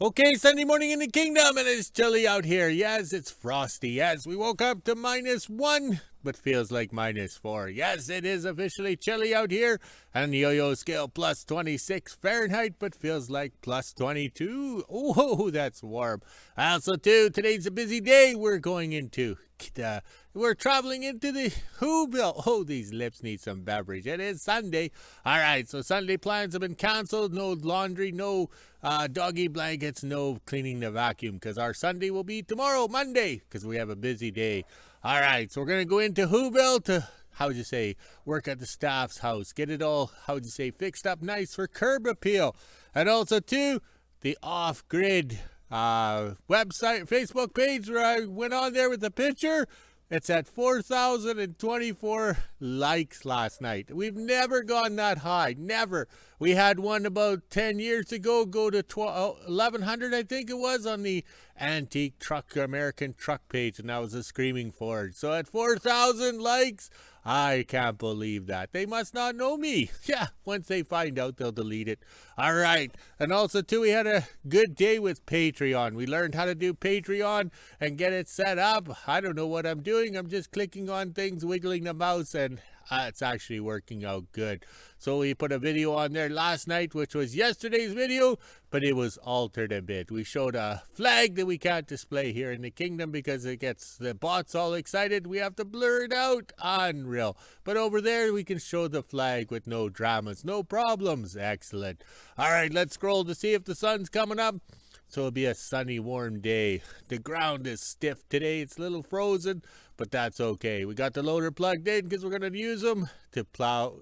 Okay, Sunday morning in the kingdom, and it's chilly out here. Yes, it's frosty. Yes, we woke up to -1, but feels like -4. Yes, it is officially chilly out here, and the yo-yo scale +26 Fahrenheit, but feels like +22. Oh, that's warm. Also, too, today's a busy day. We're traveling into the WHO-ville. Oh, these lips need some beverage. It is Sunday. All right, so Sunday plans have been canceled. No laundry, no doggy blankets, no cleaning the vacuum, because our Sunday will be tomorrow, Monday, because we have a busy day. All right, so we're going to go into WHO-ville to, work at the staff's house. Get it all, fixed up nice for curb appeal. And also, too, the off-grid website, Facebook page where I went on there with the picture. It's at 4,024 likes last night. We've never gone that high. Never. We had one about 10 years ago go to 1,100, I think it was, on the antique truck, American truck page, and that was a screaming Ford. So at 4,000 likes, I can't believe that. They must not know me. Yeah, once they find out, they'll delete it. All right. And also, too, we had a good day with Patreon. We learned how to do Patreon and get it set up. I don't know what I'm doing. I'm just clicking on things, wiggling the mouse, and it's actually working out good. So we put a video on there last night, which was yesterday's video, but it was altered a bit. We showed a flag that we can't display here in the kingdom because it gets the bots all excited. We have to blur it out. Unreal. But over there, we can show the flag with no dramas, no problems. Excellent. All right, let's scroll to see if the sun's coming up. So it'll be a sunny, warm day. The ground is stiff today. It's a little frozen, but that's okay. We got the loader plugged in because we're going to use them to plow,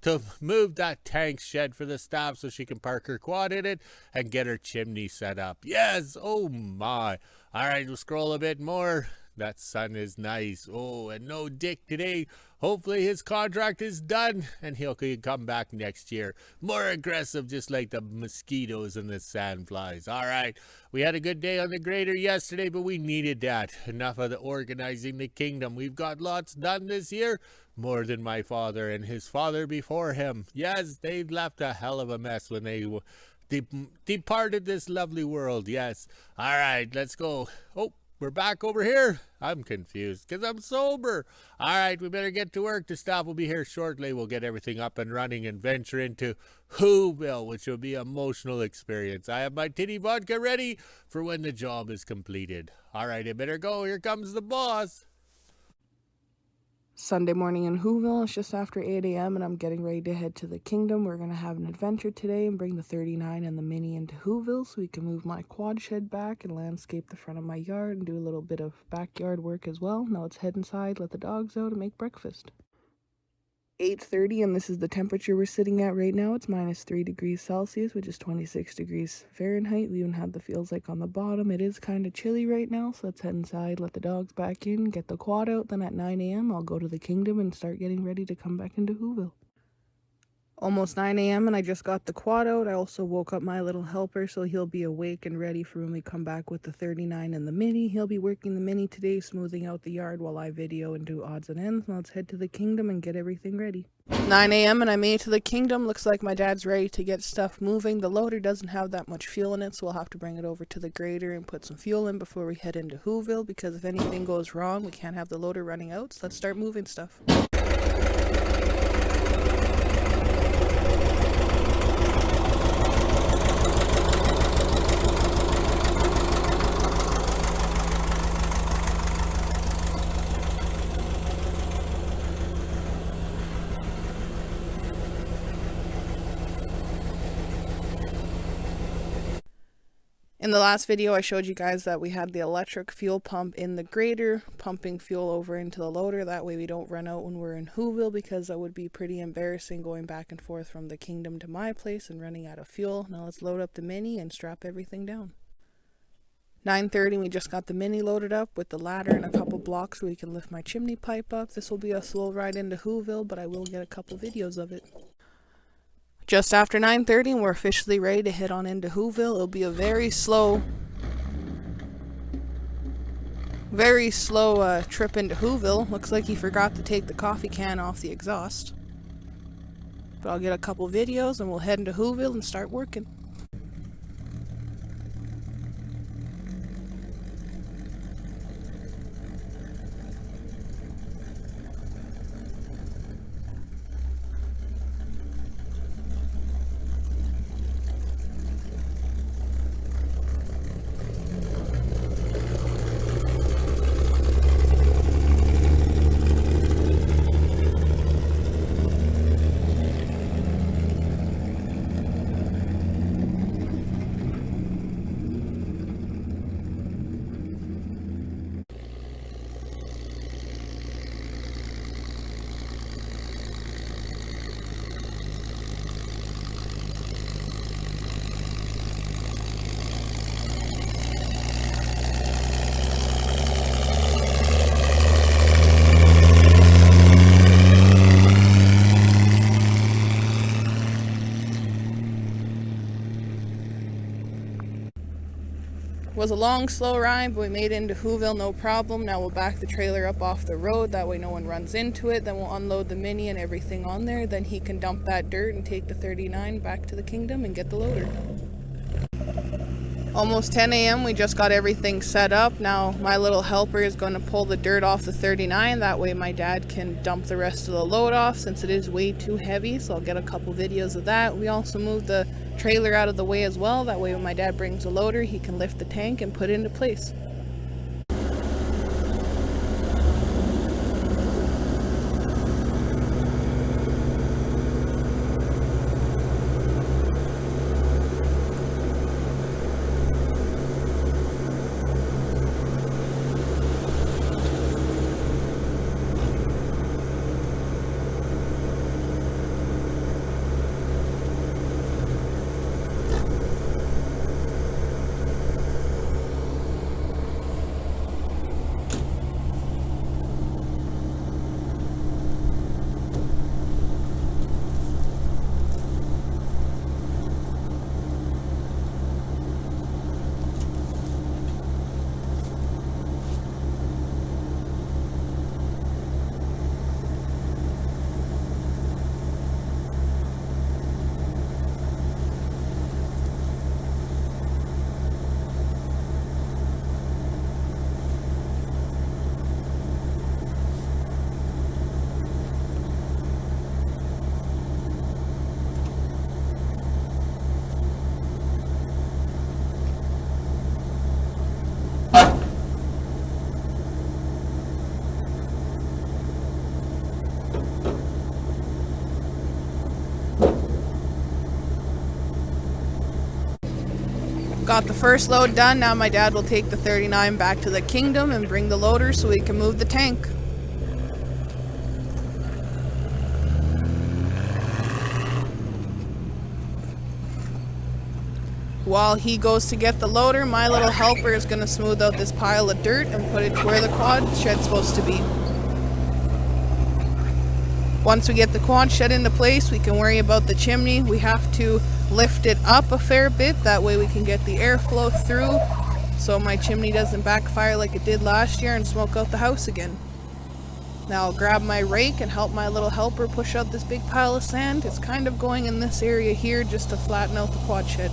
to move that tank shed for the staff so she can park her quad in it and get her chimney set up. Yes, oh my. All right, we'll scroll a bit more. That sun is nice. Oh, and no Dick today. Hopefully his contract is done and he'll come back next year. More aggressive, just like the mosquitoes and the sandflies. All right. We had a good day on the grader yesterday, but we needed that. Enough of the organizing the kingdom. We've got lots done this year. More than my father and his father before him. Yes, they left a hell of a mess when they departed this lovely world. Yes. All right, let's go. Oh. We're back over here. I'm confused because I'm sober. All right, we better get to work. The staff will be here shortly. We'll get everything up and running and venture into WHO-ville, which will be an emotional experience. I have my titty vodka ready for when the job is completed. All right, I better go. Here comes the boss. Sunday morning in WHO-ville. It's just after 8 a.m. and I'm getting ready to head to the kingdom. We're going to have an adventure today and bring the 39 and the Mini into WHO-ville so we can move my quad shed back and landscape the front of my yard and do a little bit of backyard work as well. Now let's head inside, let the dogs out, and make breakfast. 8:30, and this is the temperature we're sitting at right now. It's -3 degrees Celsius, which is 26 degrees Fahrenheit. We even had the feels like on the bottom. It is kind of chilly right now, so let's head inside, let the dogs back in, get the quad out. Then at 9 a.m. I'll go to the kingdom and start getting ready to come back into WHO-ville. Almost 9 a.m. and I just got the quad out. I also woke up my little helper so he'll be awake and ready for when we come back with the 39 and the Mini. He'll be working the Mini today, smoothing out the yard while I video and do odds and ends. Now let's head to the kingdom and get everything ready. 9 a.m. and I made it to the kingdom. Looks like my dad's ready to get stuff moving. The loader doesn't have that much fuel in it, so we'll have to bring it over to the grader and put some fuel in before we head into WHO-ville, because if anything goes wrong, we can't have the loader running out. So let's start moving stuff. In the last video, I showed you guys that we had the electric fuel pump in the grader, pumping fuel over into the loader. That way we don't run out when we're in WHO-ville, because that would be pretty embarrassing going back and forth from the kingdom to my place and running out of fuel. Now let's load up the Mini and strap everything down. 9:30, we just got the Mini loaded up with the ladder and a couple blocks so we can lift my chimney pipe up. This will be a slow ride into WHO-ville, but I will get a couple videos of it. Just after 9:30 and we're officially ready to head on into WHO-ville. It'll be a very slow trip into WHO-ville. Looks like he forgot to take the coffee can off the exhaust. But I'll get a couple videos and we'll head into WHO-ville and start working. Was a long, slow ride, but we made it into WHO-ville, no problem. Now we'll back the trailer up off the road, that way no one runs into it. Then we'll unload the Mini and everything on there. Then he can dump that dirt and take the 39 back to the Kingdom and get the loader. Almost 10 a.m. We just got everything set up. Now my little helper is going to pull the dirt off the 39. That way my dad can dump the rest of the load off, since it is way too heavy. So I'll get a couple videos of that. We also moved the trailer out of the way as well. That way when my dad brings the loader, he can lift the tank and put it into place. Got the first load done. Now my dad will take the 39 back to the Kingdom and bring the loader so we can move the tank. While he goes to get the loader, my little helper is going to smooth out this pile of dirt and put it to where the quad shed's supposed to be. Once we get the quad shed into place, we can worry about the chimney. We have to lift it up a fair bit, that way we can get the airflow through so my chimney doesn't backfire like it did last year and smoke out the house again. Now I'll grab my rake and help my little helper push out this big pile of sand. It's kind of going in this area here just to flatten out the quad shed.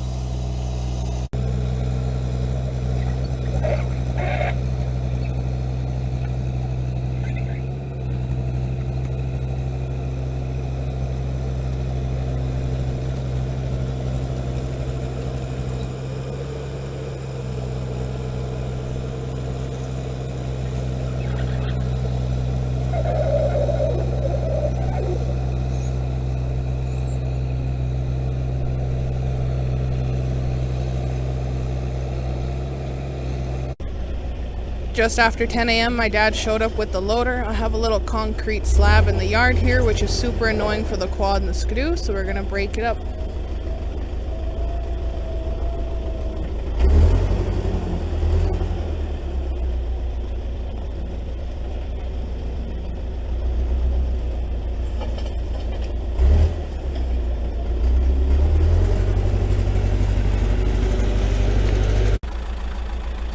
Just after 10 a.m. my dad showed up with the loader. I have a little concrete slab in the yard here, which is super annoying for the quad and the skidoo, so we're going to break it up.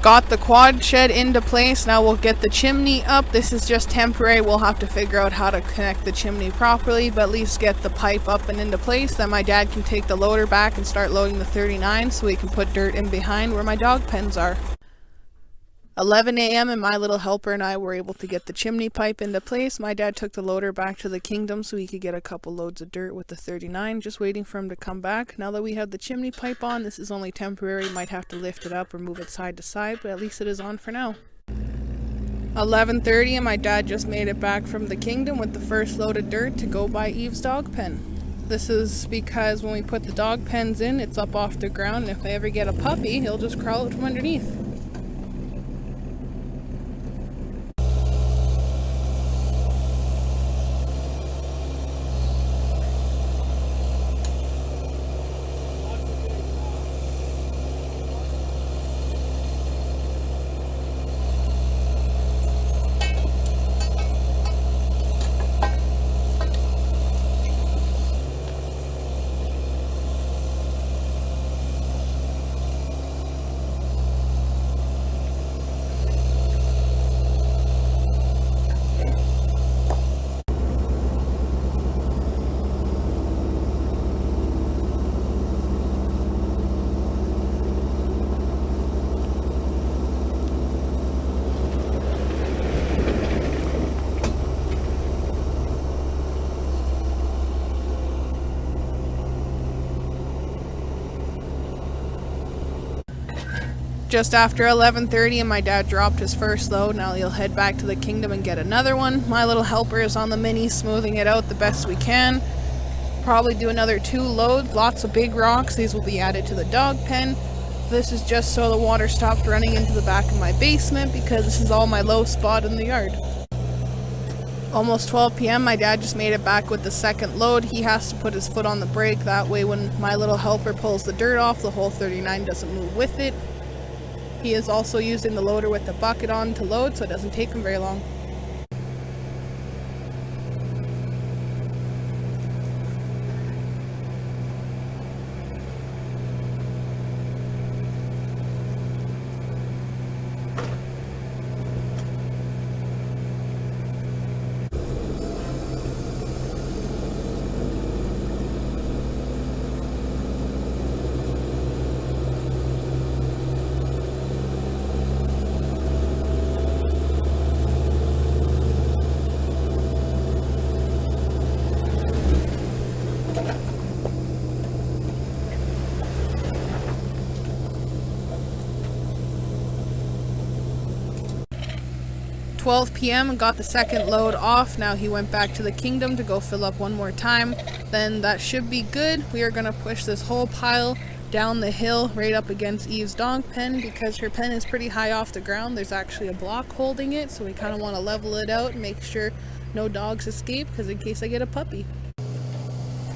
Got the quad shed into place. Now we'll get the chimney up. This is just temporary. We'll have to figure out how to connect the chimney properly, but at least get the pipe up and into place. Then my dad can take the loader back and start loading the 39 so we can put dirt in behind where my dog pens are. 11 a.m. and my little helper and I were able to get the chimney pipe into place. My dad took the loader back to the Kingdom so he could get a couple loads of dirt with the 39, just waiting for him to come back. Now that we have the chimney pipe on, this is only temporary. Might have to lift it up or move it side to side, but at least it is on for now. 11:30 and my dad just made it back from the Kingdom with the first load of dirt to go by Eve's dog pen. This is because when we put the dog pens in, it's up off the ground, and if I ever get a puppy, he'll just crawl out from underneath. Just after 11:30 and my dad dropped his first load. Now he'll head back to the kingdom and get another one. My little helper is on the mini smoothing it out the best we can. Probably do another 2 loads, lots of big rocks. These will be added to the dog pen. This is just so the water stops running into the back of my basement because this is all my low spot in the yard. Almost 12 p.m. my dad just made it back with the second load. He has to put his foot on the brake, that way when my little helper pulls the dirt off, the whole 39 doesn't move with it. He is also using the loader with the bucket on to load, so it doesn't take him very long. $12 p.m. and got the second load off. Now he went back to the kingdom to go fill up one more time. Then that should be good. We are going to push this whole pile down the hill right up against Eve's dog pen because her pen is pretty high off the ground. There's actually a block holding it, so we kind of want to level it out and make sure no dogs escape because in case I get a puppy.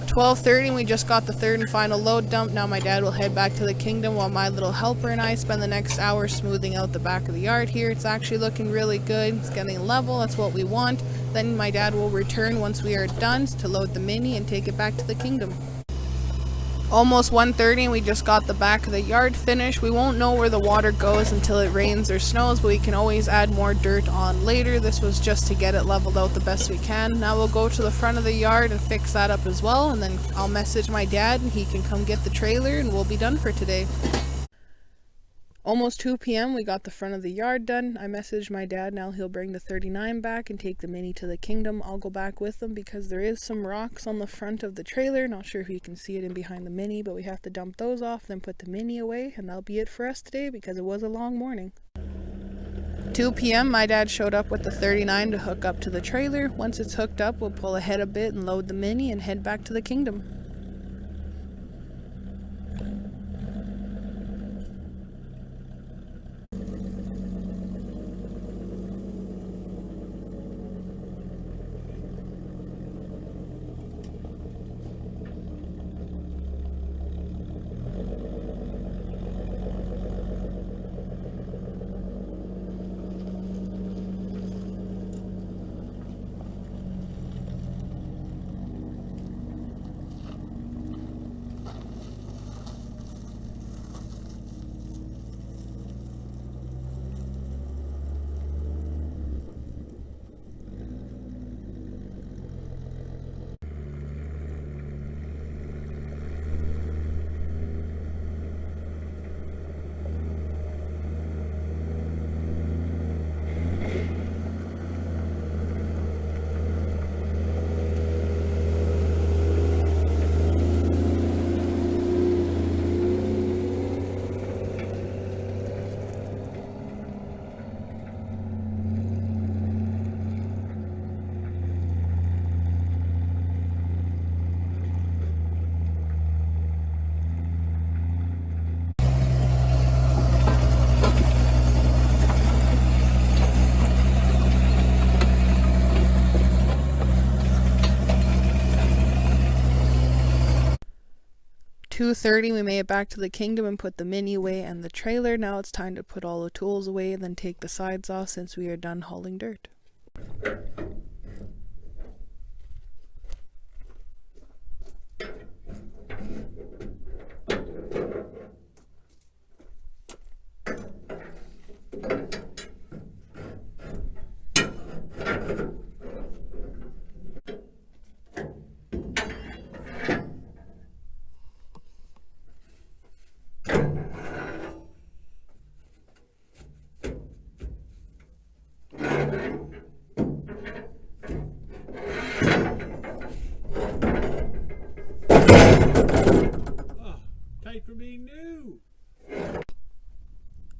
12:30 and we just got the third and final load dump. Now my dad will head back to the kingdom while my little helper and I spend the next hour smoothing out the back of the yard here. It's actually looking really good. It's getting level. That's what we want. Then my dad will return once we are done to load the mini and take it back to the kingdom. Almost 1:30 and we just got the back of the yard finished. We won't know where the water goes until it rains or snows, but we can always add more dirt on later. This was just to get it leveled out the best we can. Now we'll go to the front of the yard and fix that up as well, and then I'll message my dad and he can come get the trailer and we'll be done for today. Almost 2 p.m. we got the front of the yard done. I messaged my dad. Now he'll bring the 39 back and take the mini to the kingdom. I'll go back with them because there is some rocks on the front of the trailer. Not sure if you can see it in behind the mini, but we have to dump those off, then put the mini away, and that'll be it for us today because it was a long morning. 2 p.m. my dad showed up with the 39 to hook up to the trailer. Once it's hooked up, we'll pull ahead a bit and load the mini and head back to the kingdom. $2:30 we made it back to the kingdom and put the mini away and the trailer. Now it's time to put all the tools away and then take the sides off since we are done hauling dirt.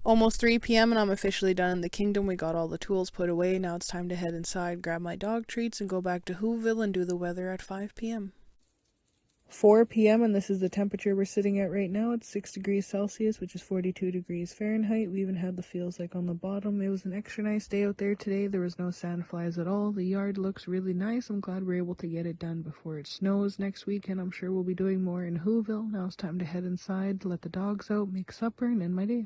Almost 3 p.m. and I'm officially done in the kingdom. We got all the tools put away. Now it's time to head inside, grab my dog treats, and go back to WHO-ville and do the weather at 5 p.m. 4 p.m. and this is the temperature we're sitting at right now. It's 6 degrees Celsius, which is 42 degrees Fahrenheit. We even had the feels like on the bottom. It was an extra nice day out there today. There was no sandflies at all. The yard looks really nice. I'm glad we're able to get it done before it snows next week, and I'm sure we'll be doing more in WHO-ville. Now it's time to head inside, let the dogs out, make supper, and end my day.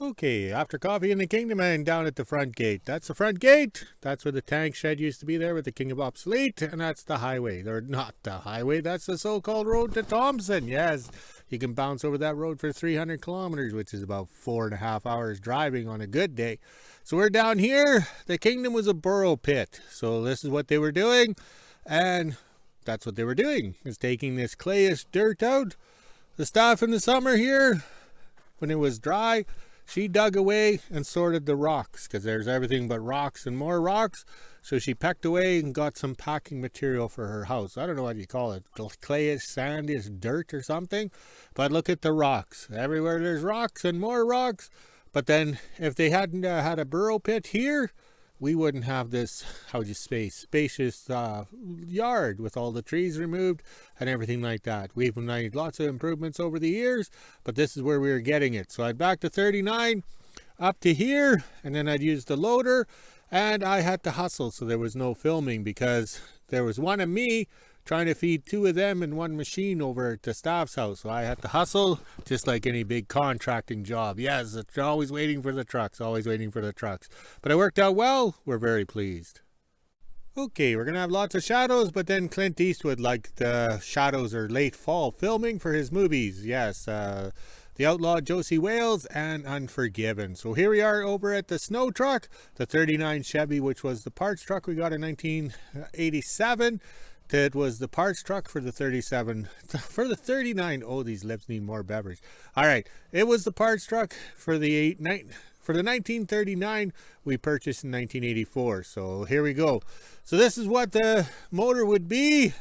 Okay, after coffee in the kingdom and down at the front gate. That's the front gate. That's where the tank shed used to be there with the King of Obsolete. And that's the highway. Or not the highway. That's the so-called road to Thompson. Yes, you can bounce over that road for 300 kilometers, which is about 4.5 hours driving on a good day. So we're down here. The kingdom was a burrow pit. So this is what they were doing. And that's what they were doing, is taking this clayish dirt out. The staff in the summer here, when it was dry, she dug away and sorted the rocks, because there's everything but rocks and more rocks. So she pecked away and got some packing material for her house. I don't know what you call it, clayish, sandish, dirt or something. But look at the rocks. Everywhere there's rocks and more rocks. But then if they hadn't had a burrow pit here, we wouldn't have this, how would you say, spacious yard with all the trees removed and everything like that. We've made lots of improvements over the years, but this is where we were getting it. So I'd back to 39 up to here, and then I'd use the loader, and I had to hustle, so there was no filming because there was one of me trying to feed 2 of them in one machine over at the staff's house. So I had to hustle just like any big contracting job. Yes, it's always waiting for the trucks, always waiting for the trucks. But it worked out well. We're very pleased. Okay, we're going to have lots of shadows, but then Clint Eastwood liked the shadows or late fall filming for his movies. Yes, The Outlaw Josie Wales and Unforgiven. So here we are over at the snow truck, the 39 Chevy, which was the parts truck we got in 1987. That was the parts truck for the 37, for the 39. Oh, these lips need more beverage. All right, it was the parts truck for the 1939 we purchased in 1984. So here we go. So this is what the motor would be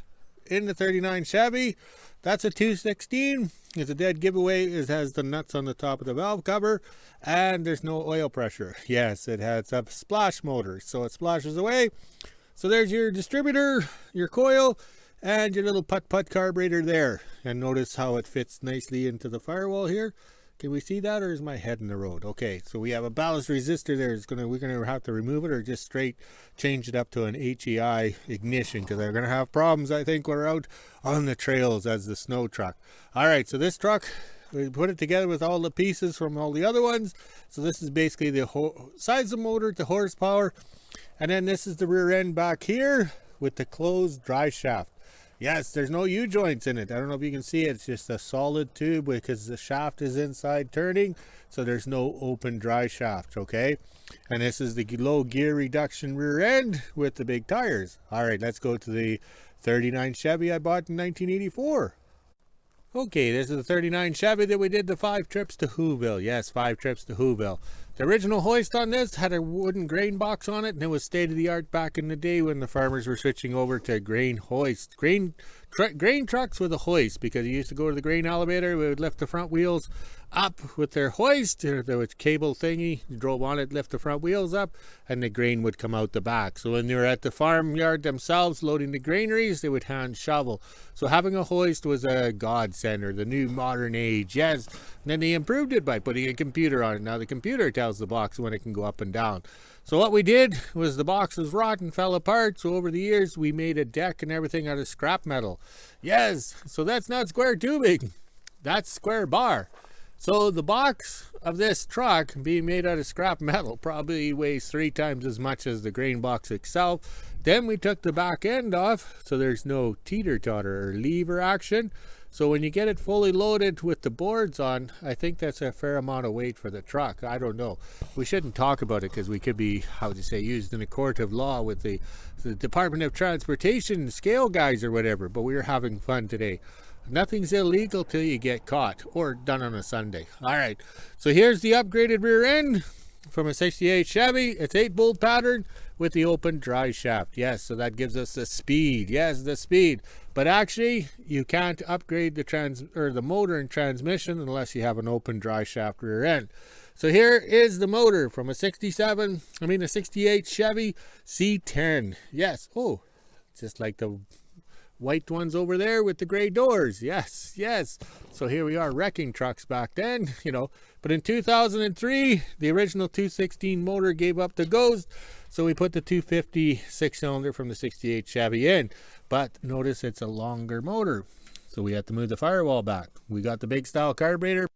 in the 39 Chevy. That's a 216. It's a dead giveaway. It has the nuts on the top of the valve cover, and there's no oil pressure. Yes, it has a splash motor, so it splashes away. So there's your distributor, your coil, and your little putt-putt carburetor there. And notice how it fits nicely into the firewall here. Can we see that, or is my head in the road? Okay, so we have a ballast resistor there. We're gonna have to remove it or just straight change it up to an HEI ignition, because they're gonna have problems, I think, when we're out on the trails as the snow truck. All right, so this truck, we put it together with all the pieces from all the other ones. So this is basically the size of the motor, the horsepower. And then this is the rear end back here with the closed drive shaft. Yes, there's no U-joints in it. I don't know if you can see it. It's just a solid tube because the shaft is inside turning. So there's no open drive shaft, okay? And this is the low gear reduction rear end with the big tires. All right, let's go to the 39 Chevy I bought in 1984. Okay, this is the 39 Chevy that we did the 5 trips to WHO-ville. Yes, 5 trips to WHO-ville. The original hoist on this had a wooden grain box on it, and it was state-of-the-art back in the day when the farmers were switching over to grain hoist. Grain trucks with a hoist, because you used to go to the grain elevator, we would lift the front wheels up with their hoist. There was cable thingy, you drove on it, lift the front wheels up, and the grain would come out the back. So when they were at the farmyard themselves loading the granaries, they would hand shovel. So having a hoist was a godsend, or the new modern age. Yes, and then they improved it by putting a computer on it. Now the computer tells the box when it can go up and down. So what we did was the box was rotten, fell apart. So over the years we made a deck and everything out of scrap metal. Yes, so that's not square tubing, that's square bar. So the box of this truck, being made out of scrap metal, probably weighs 3 times as much as the grain box itself. Then we took the back end off, so there's no teeter-totter or lever action. So when you get it fully loaded with the boards on, I think that's a fair amount of weight for the truck. I don't know. We shouldn't talk about it because we could be, how to say, used in a court of law with the Department of Transportation scale guys or whatever. But we were having fun today. Nothing's illegal till you get caught, or done on a Sunday. All right, so here's the upgraded rear end from a 68 Chevy. It's 8-bolt pattern with the open drive shaft. Yes, so that gives us the speed. Yes, the speed. But actually, you can't upgrade the motor and transmission unless you have an open drive shaft rear end. So here is the motor from a 68 Chevy C10. Yes. Oh, just like the white ones over there with the gray doors. Yes, yes. So here we are, wrecking trucks back then, But in 2003, the original 216 motor gave up the ghost. So we put the 250 6-cylinder from the 68 Chevy in. But notice it's a longer motor. So we had to move the firewall back. We got the big style carburetor.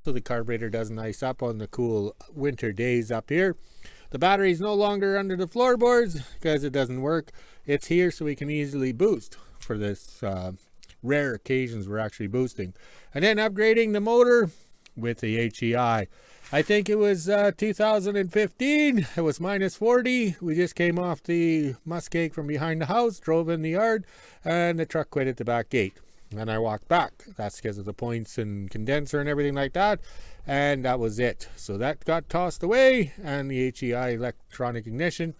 So the carburetor doesn't ice up on the cool winter days up here. The battery is no longer under the floorboards because it doesn't work. It's here so we can easily boost for this rare occasions we're actually boosting. And then upgrading the motor with the HEI. I think it was 2015. It was minus 40. We just came off the muskeg from behind the house, drove in the yard, and the truck quit at the back gate. And I walked back. That's because of the points and condenser and everything like that. And that was it. So that got tossed away, and the HEI electronic ignition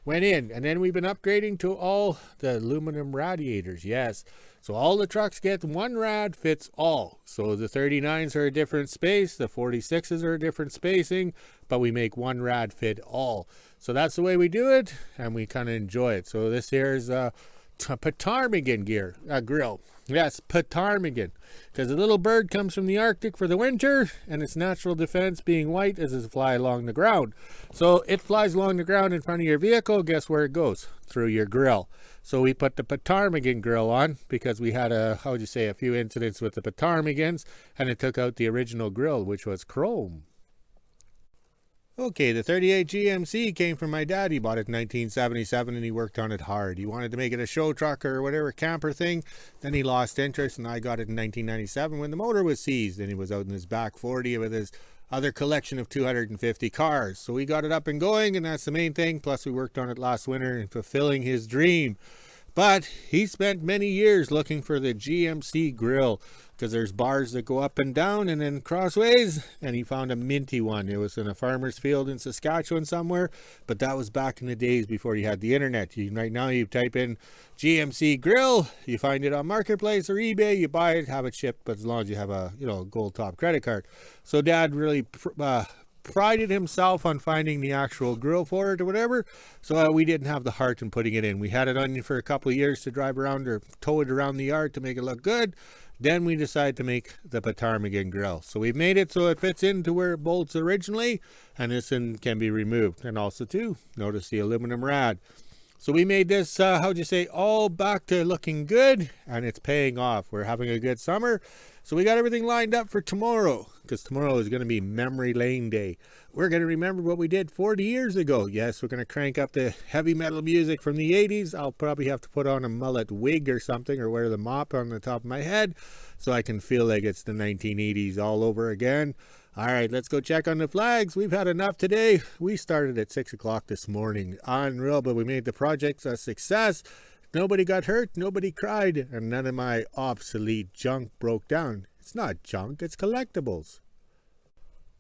went in. And then we've been upgrading to all the aluminum radiators. Yes. So all the trucks get one rad fits all. So the 39s are a different space. The 46s are a different spacing. But we make one rad fit all. So that's the way we do it. And we kind of enjoy it. So this here's a ptarmigan grill. Yes, ptarmigan. Because the little bird comes from the Arctic for the winter, and its natural defense, being white, is to fly along the ground. So it flies along the ground in front of your vehicle. Guess where it goes? Through your grill. So we put the ptarmigan grill on because we had a few incidents with the ptarmigans, and it took out the original grill, which was chrome. Okay, the 38 GMC came from my dad. He bought it in 1977 and he worked on it hard. He wanted to make it a show truck or whatever, camper thing. Then he lost interest and I got it in 1997 when the motor was seized and he was out in his back 40 with his other collection of 250 cars. So we got it up and going, and that's the main thing. Plus we worked on it last winter and fulfilling his dream. But he spent many years looking for the GMC grill because there's bars that go up and down and then crossways, and he found a minty one. It was in a farmer's field in Saskatchewan somewhere, but that was back in the days before you had the internet. Right now you type in GMC grill, you find it on Marketplace or eBay, you buy it, have it shipped, but as long as you have a gold top credit card. So Dad really prided himself on finding the actual grill for it or whatever, so we didn't have the heart in putting it in. We had it on for a couple of years to drive around or tow it around the yard to make it look good. Then we decided to make the ptarmigan grill. So we've made it so it fits into where it bolts originally, and this can be removed. And also too, notice the aluminum rad. So we made this, all back to looking good, and it's paying off. We're having a good summer. So we got everything lined up for tomorrow, because tomorrow is going to be Memory Lane Day. We're going to remember what we did 40 years ago. Yes, we're going to crank up the heavy metal music from the 80s. I'll probably have to put on a mullet wig or something, or wear the mop on the top of my head, so I can feel like it's the 1980s all over again. All right, let's go check on the flags. We've had enough today. We started at 6 o'clock this morning. Unreal, but we made the project a success. Nobody got hurt, nobody cried, and none of my obsolete junk broke down. It's not junk, it's collectibles.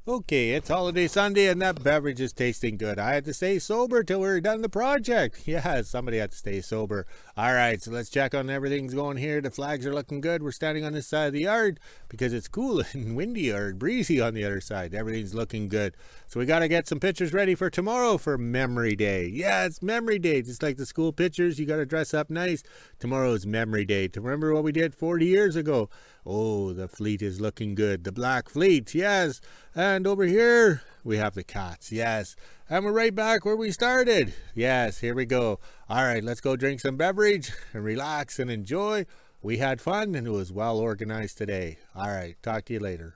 Okay, it's holiday Sunday and that beverage is tasting good. I had to stay sober till we were done the project. Yeah, somebody had to stay sober. All right, so let's check on everything's going here. The flags are looking good. We're standing on this side of the yard because it's cool and windy or breezy on the other side. Everything's looking good. So we got to get some pictures ready for tomorrow for Memory Day. Yeah, it's Memory Day. Just like the school pictures, you got to dress up nice. Tomorrow is Memory Day. To remember what we did 40 years ago. Oh, the fleet is looking good. The black fleet, yes. And over here, we have the cats, yes. And we're right back where we started. Yes, here we go. All right, let's go drink some beverage and relax and enjoy. We had fun and it was well organized today. All right, talk to you later.